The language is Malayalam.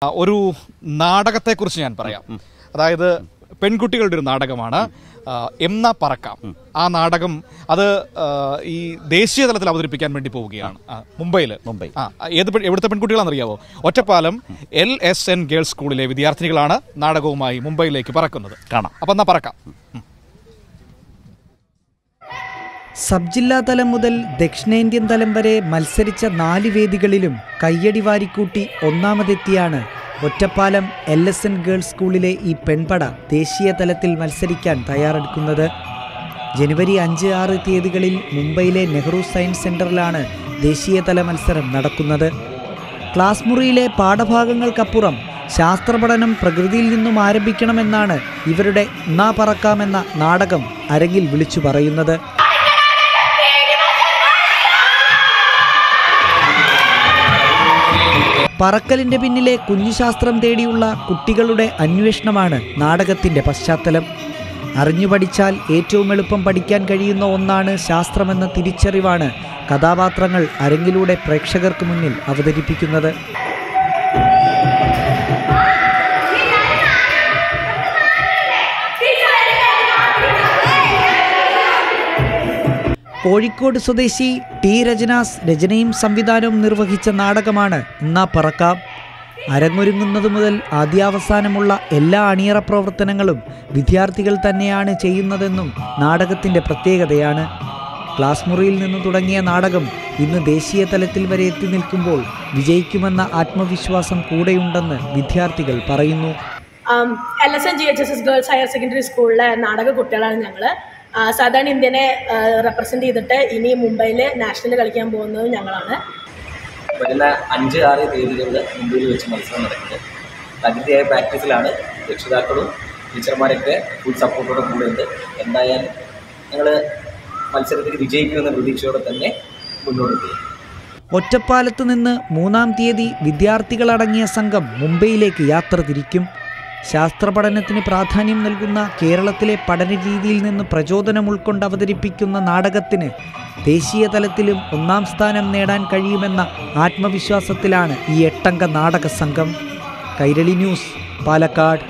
ഒരു നാടകത്തെക്കുറിച്ച് ഞാൻ പറയാം. അതായത് പെൺകുട്ടികളുടെ ഒരു നാടകമാണ് എന്ന പറക്കാം. ആ നാടകം അത് ഈ ദേശീയ തലത്തിൽ അവതരിപ്പിക്കാൻ വേണ്ടി പോവുകയാണ് മുംബൈ. എവിടുത്തെ പെൺകുട്ടികളാണെന്നറിയാവോ? ഒറ്റപ്പാലം LSN ഗേൾസ് സ്കൂളിലെ വിദ്യാർത്ഥിനികളാണ് നാടകവുമായി മുംബൈയിലേക്ക് പറക്കുന്നത്. കാണാം. അപ്പം എന്നാ പറക്കാം. സബ് ജില്ലാ തലം മുതൽ ദക്ഷിണേന്ത്യൻ തലം വരെ മത്സരിച്ച 4 വേദികളിലും കയ്യടി വാരിക്കൂട്ടി ഒന്നാമതെത്തിയാണ് ഒറ്റപ്പാലം LSN ഗേൾസ് സ്കൂളിലെ ഈ പെൺപട ദേശീയ തലത്തിൽ മത്സരിക്കാൻ തയ്യാറെടുക്കുന്നത്. ജനുവരി 5-6 തീയതികളിൽ മുംബൈയിലെ നെഹ്റു സയൻസ് സെൻ്ററിലാണ് ദേശീയതല മത്സരം നടക്കുന്നത്. ക്ലാസ് മുറിയിലെ പാഠഭാഗങ്ങൾക്കപ്പുറം ശാസ്ത്രപഠനം പ്രകൃതിയിൽ നിന്നും ആരംഭിക്കണമെന്നാണ് ഇവരുടെ നാ പറക്കാമെന്ന നാടകം അരങ്ങിൽ വിളിച്ചു പറയുന്നത്. പറക്കലിൻ്റെ പിന്നിലെ കുഞ്ഞുശാസ്ത്രം തേടിയുള്ള കുട്ടികളുടെ അന്വേഷണമാണ് നാടകത്തിൻ്റെ പശ്ചാത്തലം. അറിഞ്ഞു പഠിച്ചാൽ ഏറ്റവും എളുപ്പം പഠിക്കാൻ കഴിയുന്ന ഒന്നാണ് ശാസ്ത്രമെന്ന തിരിച്ചറിവാണ് കഥാപാത്രങ്ങൾ അരങ്ങിലൂടെ പ്രേക്ഷകർക്ക് മുന്നിൽ അവതരിപ്പിക്കുന്നത്. കോഴിക്കോട് സ്വദേശി T രജനാസ് രചനയും സംവിധാനവും നിർവഹിച്ച നാടകമാണ് എന്നാ പറക്കാം. അരങ്ങൊരുങ്ങുന്നത് മുതൽ ആദ്യാവസാനമുള്ള എല്ലാ അണിയറ പ്രവർത്തനങ്ങളും വിദ്യാർത്ഥികൾ തന്നെയാണ് ചെയ്യുന്നതെന്നും നാടകത്തിൻ്റെ പ്രത്യേകതയാണ്. ക്ലാസ് മുറിയിൽ നിന്ന് തുടങ്ങിയ നാടകം ഇന്ന് ദേശീയ തലത്തിൽ വരെ എത്തി നിൽക്കുമ്പോൾ വിജയിക്കുമെന്ന ആത്മവിശ്വാസം കൂടെയുണ്ടെന്ന് വിദ്യാർത്ഥികൾ പറയുന്നു. LSN GHSS girls higher secondary സ്കൂളിലെ നാടക കുട്ടികളാണ് ഞങ്ങൾ. സാധാരണ ഇന്ത്യനെ റെപ്രസെൻ്റ് ചെയ്തിട്ട് ഇനി മുംബൈയിൽ നാഷണൽ കളിക്കാൻ പോകുന്നത് ഞങ്ങളാണ്. വരുന്ന 5-6 തീയതികളിൽ മുംബൈയിൽ വെച്ച് മത്സരം നടക്കുന്നത്. അതിൻ്റെയായ പ്രാക്ടീസിലാണ്. രക്ഷിതാക്കളും ടീച്ചർമാരൊക്കെ ഫുൾ സപ്പോർട്ടോടെ കൂടെ ഉണ്ട്. എന്തായാലും ഞങ്ങൾ മത്സരത്തിൽ വിജയിക്കുമെന്ന പ്രതീക്ഷയോടെ തന്നെ മുന്നോട്ട് പോകും. ഒറ്റപ്പാലത്ത് നിന്ന് 3-ാം തീയതി വിദ്യാർത്ഥികളടങ്ങിയ സംഘം മുംബൈയിലേക്ക് യാത്ര തിരിക്കും. ശാസ്ത്രപഠനത്തിന് പ്രാധാന്യം നൽകുന്ന കേരളത്തിലെ പഠന രീതിയിൽ നിന്ന് പ്രചോദനം ഉൾക്കൊണ്ട് അവതരിപ്പിക്കുന്ന നാടകത്തിന് ദേശീയ തലത്തിലും 1-ാം സ്ഥാനം നേടാൻ കഴിയുമെന്ന ആത്മവിശ്വാസത്തിലാണ് ഈ 8-അംഗ നാടക സംഘം. കൈരളി ന്യൂസ്, പാലക്കാട്.